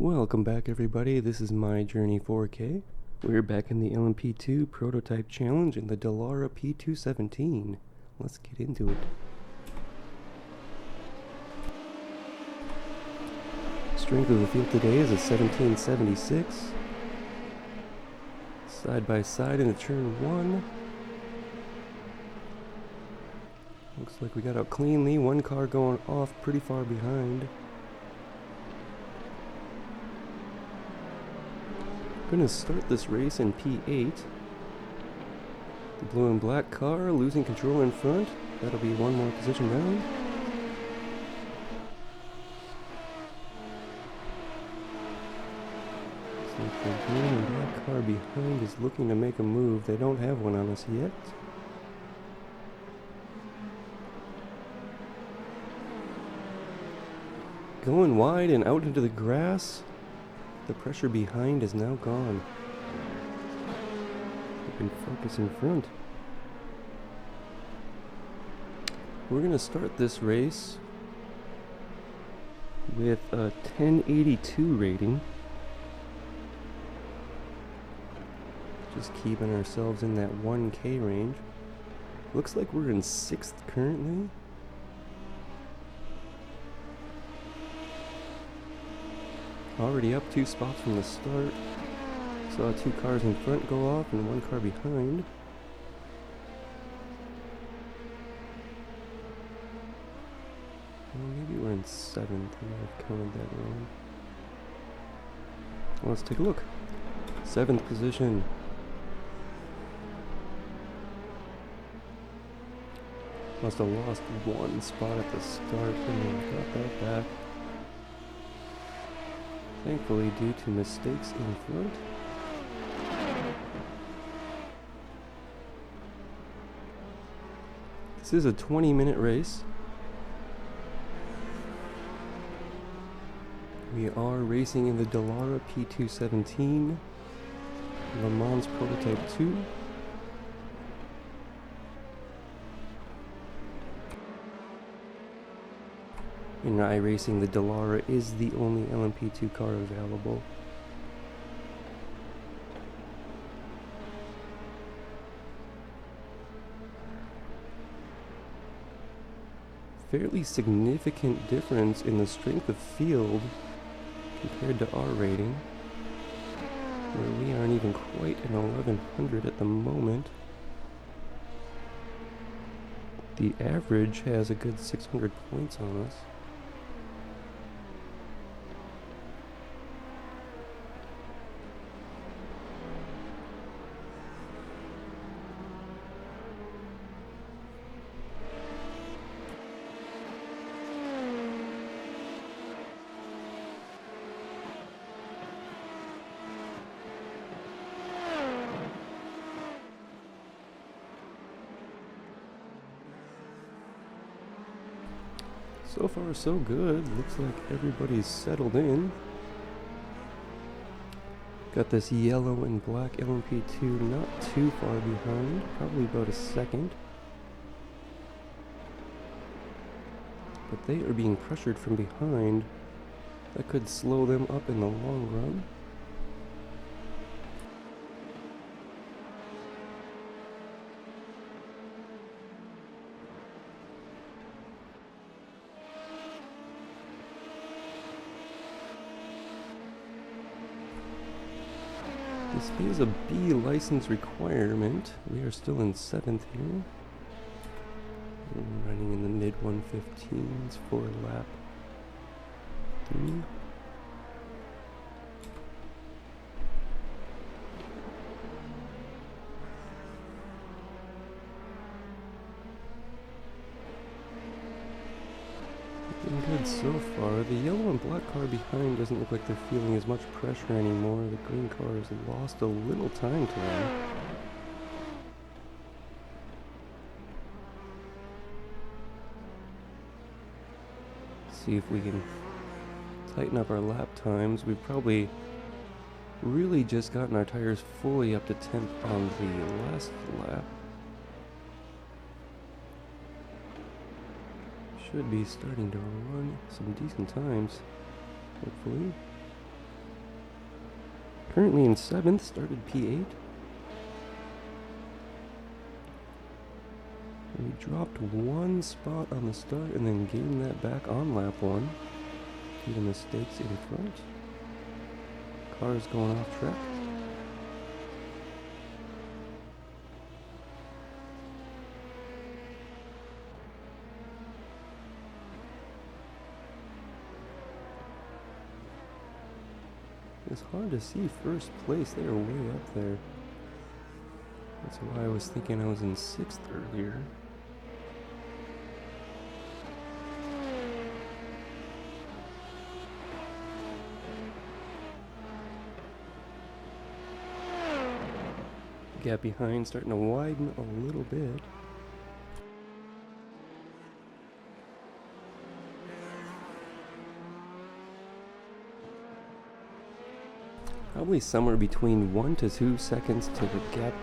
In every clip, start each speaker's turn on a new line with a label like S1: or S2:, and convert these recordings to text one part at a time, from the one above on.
S1: Welcome back, everybody. This is My Journey 4K. We're back in the LMP2 Prototype Challenge in the Dallara P217. Let's get into it. Strength of the field today is a 1776. Side by side into turn 1. Looks like we got out cleanly. One car going off pretty far behind. Going to start this race in P8. The blue and black car losing control in front. That'll be one more position down. Looks like the blue and black car behind is looking to make a move. They don't have one on us yet. Going wide and out into the grass. The pressure behind is now gone. We can focus in front. We're going to start this race with a 1082 rating. Just keeping ourselves in that 1K range. Looks like we're in 6th currently. Already up 2 spots from the start. Saw 2 cars in front go off and 1 car behind. Well, maybe we're in 7th. I might have counted that wrong. Well, let's take a look. 7th position. Must have lost 1 spot at the start, and got that back. Thankfully, due to mistakes in front. This is a 20-minute race. We are racing in the Dallara P217, Le Mans Prototype 2. In iRacing, the Dallara is the only LMP2 car available. Fairly significant difference in the strength of field compared to our rating, where we aren't even quite an 1100 at the moment. The average has a good 600 points on us. So far, so good. Looks like everybody's settled in. Got this yellow and black LMP2 not too far behind, probably about a second. But they are being pressured from behind. That could slow them up in the long run. This is a B license requirement. We are still in 7th here. We're running in the mid 115s for lap 3. Looking good so far. The yellow and black car behind doesn't look like they're feeling as much pressure anymore. The green car has lost a little time to them. See if we can tighten up our lap times. We've probably really just gotten our tires fully up to temp on the last lap. Should be starting to run some decent times, hopefully. Currently in 7th, started P8. We dropped one spot on the start and then gained that back on lap 1 due to mistakes in front. Car's going off track. It's hard to see first place. They are way up there. That's why I was thinking I was in 6th earlier. Gap behind starting to widen a little bit. Probably somewhere between 1 to 2 seconds to the gap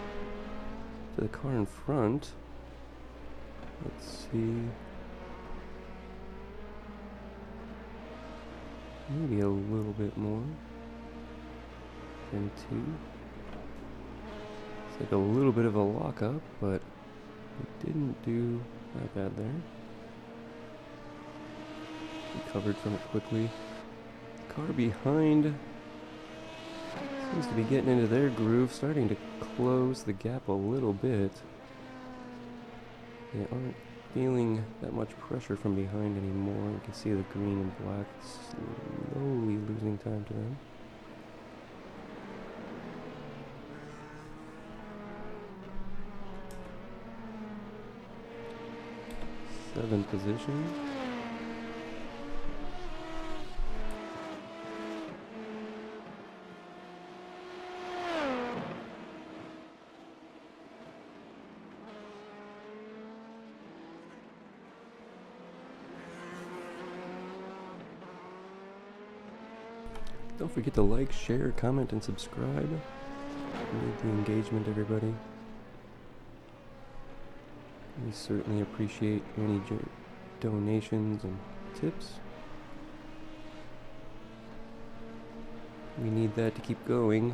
S1: to the car in front. Let's see. Maybe a little bit more than 2. It's like a little bit of a lockup, but it didn't do that bad there. Recovered from it quickly. The car behind seems to be getting into their groove, starting to close the gap a little bit. They aren't feeling that much pressure from behind anymore. You can see the green and black slowly losing time to them. Seventh position. Don't forget to like, share, comment, and subscribe. Need the engagement, everybody. We certainly appreciate any donations and tips. We need that to keep going.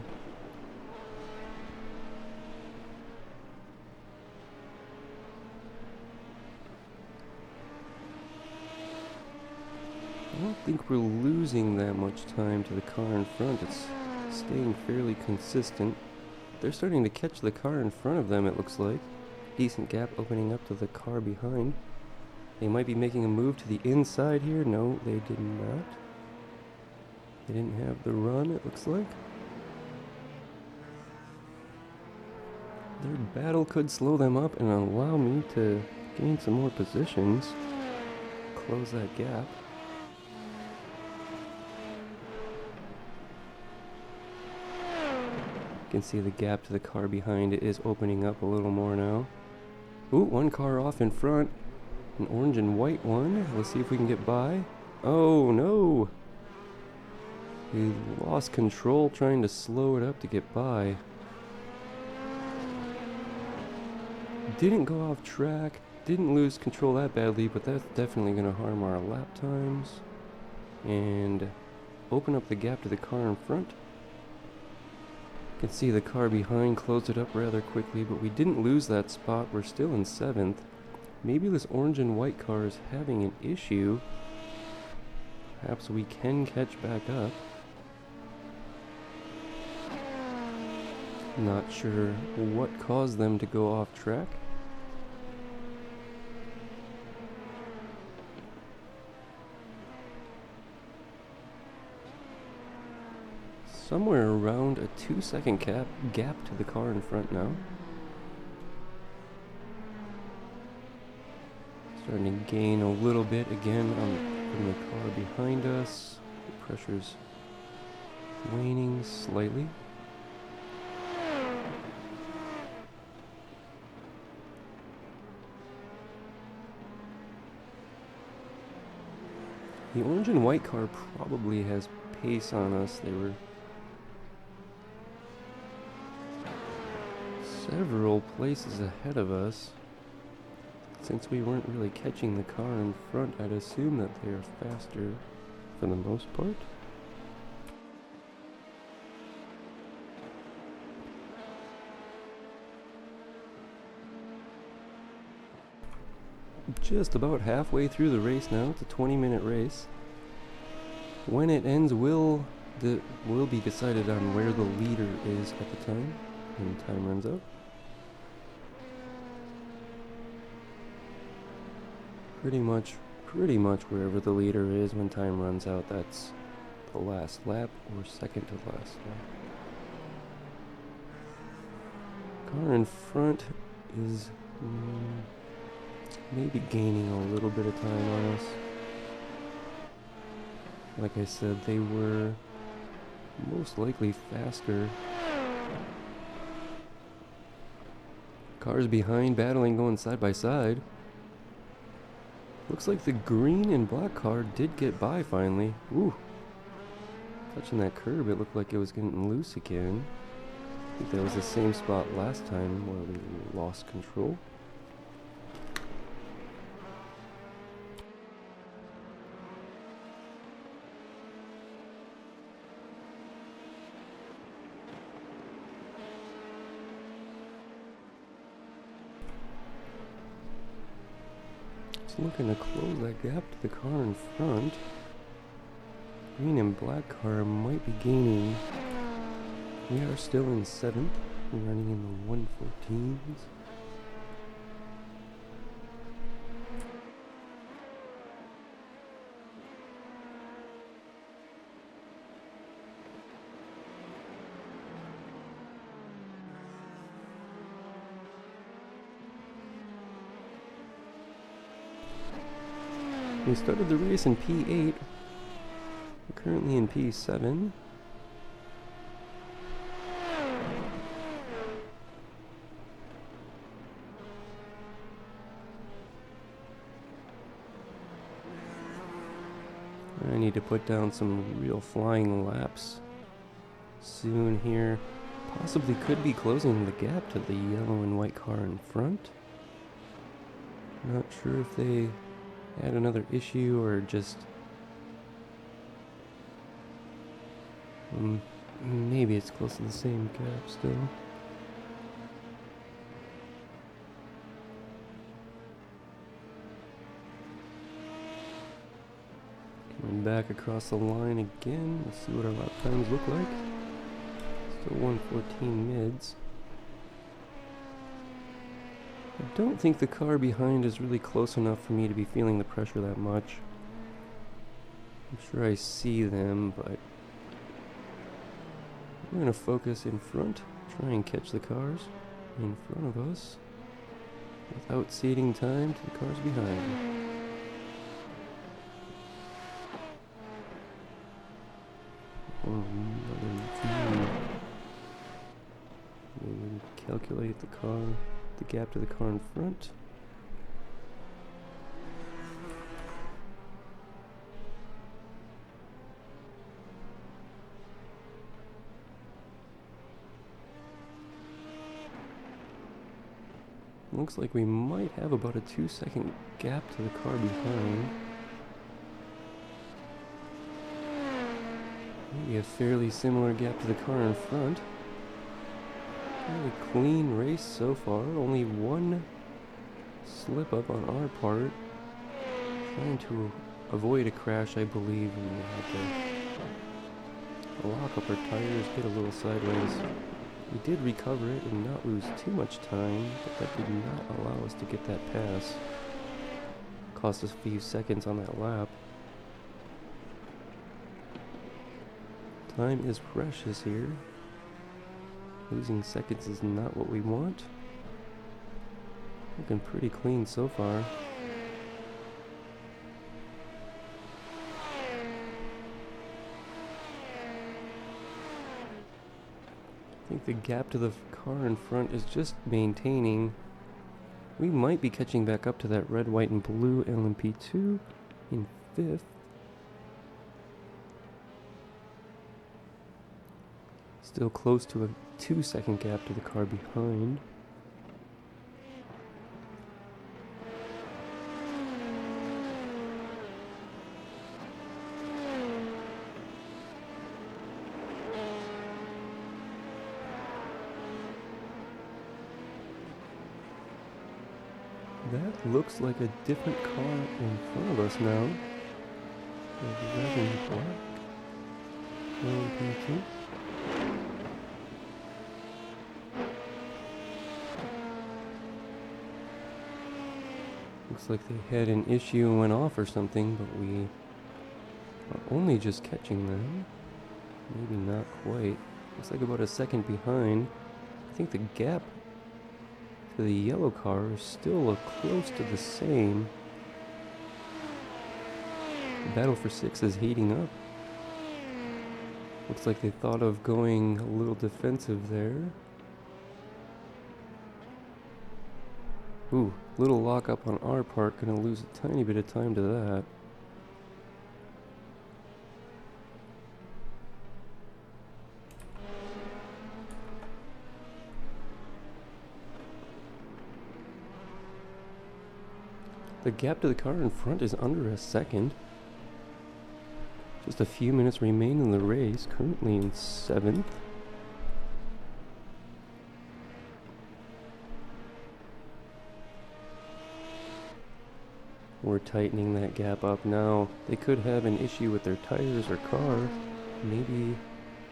S1: I don't think we're losing that much time to the car in front. It's staying fairly consistent. They're starting to catch the car in front of them, it looks like. Decent gap opening up to the car behind. They might be making a move to the inside here. No, they did not. They didn't have the run, it looks like. Their battle could slow them up and allow me to gain some more positions. Close that gap. You can see the gap to the car behind it is opening up a little more now. Ooh, one car off in front. An orange and white one. Let's see if we can get by. Oh no! We lost control trying to slow it up to get by. Didn't go off track. Didn't lose control that badly, but that's definitely going to harm our lap times. And open up the gap to the car in front. You can see the car behind closed it up rather quickly, but we didn't lose that spot. We're still in 7th. Maybe this orange and white car is having an issue. Perhaps we can catch back up. Not sure what caused them to go off track. Somewhere around a 2-second gap to the car in front now. Starting to gain a little bit again from the car behind us. The pressure's waning slightly. The orange and white car probably has pace on us. They were several places ahead of us. Since we weren't really catching the car in front, I'd assume that they are faster for the most part. just about halfway through the race now. It's a 20-minute race. When it ends will be decided on where the leader is at the time when time runs out. Pretty much wherever the leader is when time runs out, that's the last lap or second to last lap. Car in front is maybe gaining a little bit of time on us. Like I said, they were most likely faster. Cars behind battling, going side by side. Looks like the green and black car did get by finally. Ooh. Touching that curb, it looked like it was getting loose again. I think that was the same spot last time where we lost control. Just looking to close that gap to the car in front. Green and black car might be gaining. We are still in 7th. We're running in the 114s. We started the race in P8. We're currently in P7. I need to put down some real flying laps soon here. Possibly could be closing the gap to the yellow and white car in front. Not sure if they had another issue or just maybe it's close to the same gap still. Coming back across the line again. Let's see what our lap times look like. Still 114 mids. I don't think the car behind is really close enough for me to be feeling the pressure that much. I'm sure I see them, but we're going to focus in front, try and catch the cars in front of us without ceding time to the cars behind. Calculate the gap to the car in front. Looks like we might have about a 2-second gap to the car behind. Maybe a fairly similar gap to the car in front. Really clean race so far. Only one slip up on our part. Trying to avoid a crash, I believe. We had to lock up our tires, get a little sideways. We did recover it and not lose too much time, but that did not allow us to get that pass. Cost us a few seconds on that lap. Time is precious here. Losing seconds is not what we want. Looking pretty clean so far. I think the gap to the car in front is just maintaining. We might be catching back up to that red, white, and blue LMP2 in 5th. Still close to a 2-second gap to the car behind. That looks like a different car in front of us now. A red and black LMP2. Looks like they had an issue and went off or something, but we are only just catching them. Maybe not quite. Looks like about a second behind. I think the gap to the yellow car is still close to the same. The battle for 6 is heating up. Looks like they thought of going a little defensive there. Ooh, little lockup on our part. Gonna lose a tiny bit of time to that. The gap to the car in front is under a second. Just a few minutes remain in the race, currently in 7th. We're tightening that gap up now. They could have an issue with their tires or car. Maybe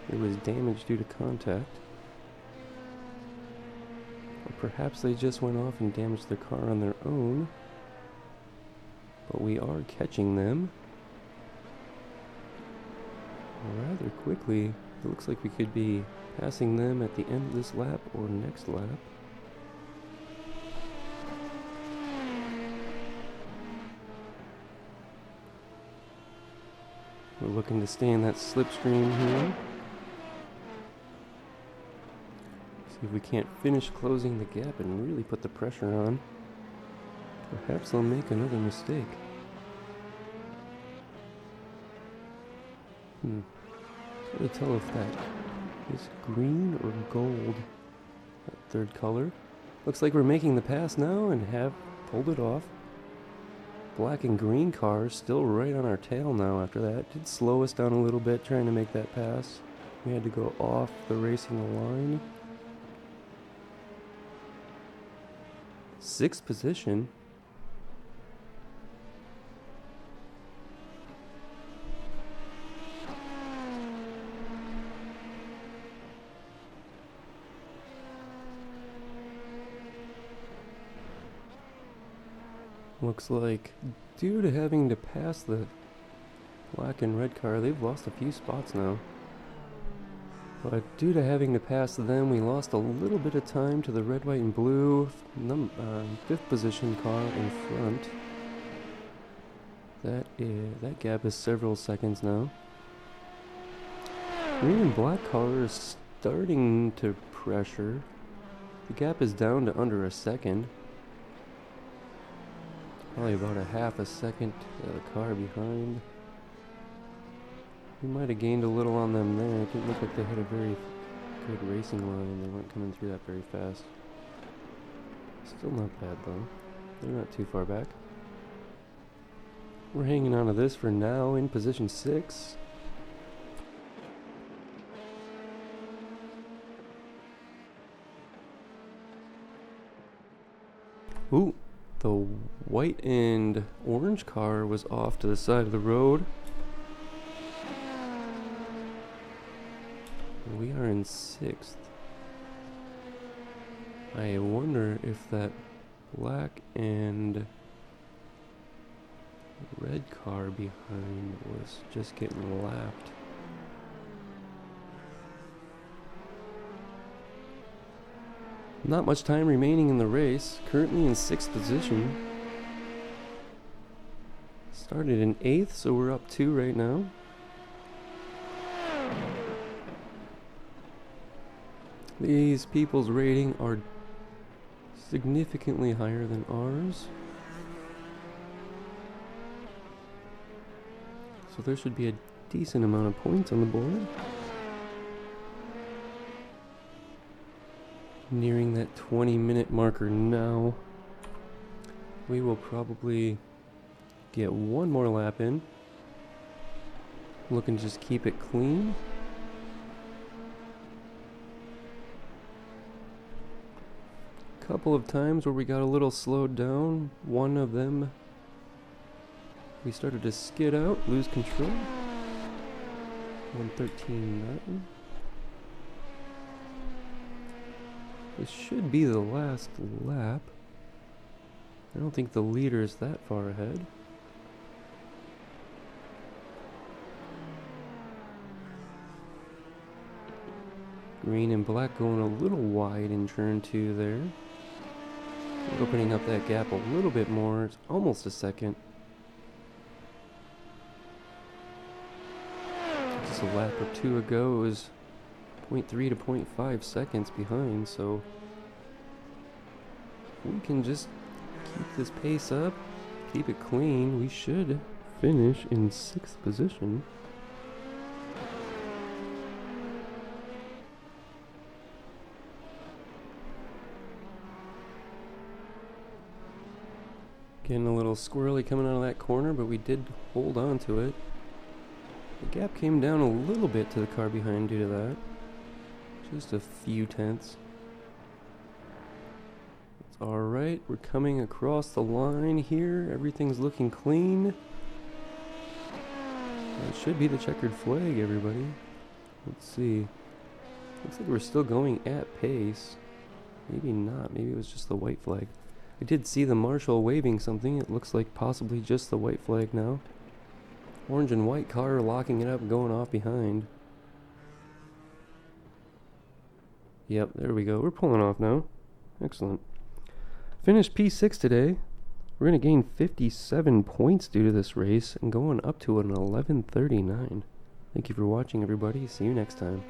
S1: it was damage due to contact. Or perhaps they just went off and damaged their car on their own. But we are catching them rather quickly. It looks like we could be passing them at the end of this lap or next lap. We're looking to stay in that slipstream here. See if we can't finish closing the gap and really put the pressure on. Perhaps they'll make another mistake. Hard to tell if that is green or gold, that third color. Looks like we're making the pass now and have pulled it off. Black and green cars still right on our tail now after that. Did slow us down a little bit trying to make that pass. We had to go off the racing line. 6th position. Looks like due to having to pass the black and red car, they've lost a few spots now. But due to having to pass them, we lost a little bit of time to the red, white, and blue 5th position car in front. That gap is several seconds now. Green and black car is starting to pressure. The gap is down to under a second. Probably about a half a second to the car behind. We might have gained a little on them there. It didn't look like they had a very good racing line. They weren't coming through that very fast. Still not bad though. They're not too far back. We're hanging on to this for now in position 6. Ooh, the white and orange car was off to the side of the road. We are in 6th. I wonder if that black and red car behind was just getting lapped. Not much time remaining in the race. Currently in 6th position. Started in 8th, so we're up 2 right now. These people's rating are significantly higher than ours. So there should be a decent amount of points on the board. Nearing that 20-minute marker now. We will probably get one more lap in. Looking to just keep it clean. couple of times where we got a little slowed down. One of them, we started to skid out, lose control. 113.9. This should be the last lap. I don't think the leader is that far ahead. Green and black going a little wide in turn 2 there. Opening up that gap a little bit more. It's almost a second. Just a lap or two ago, it was 0.3 to 0.5 seconds behind, so if we can just keep this pace up, keep it clean, we should finish in 6th position. Getting a little squirrely coming out of that corner, but we did hold on to it. The gap came down a little bit to the car behind due to that. Just a few tenths. It's alright, we're coming across the line here. Everything's looking clean. That should be the checkered flag, everybody. Let's see. Looks like we're still going at pace. Maybe not, maybe it was just the white flag. I did see the marshal waving something. It looks like possibly just the white flag now. Orange and white car locking it up, going off behind. Yep, there we go. We're pulling off now. Excellent. Finished P6 today. We're going to gain 57 points due to this race and going up to an 11:39. Thank you for watching, everybody. See you next time.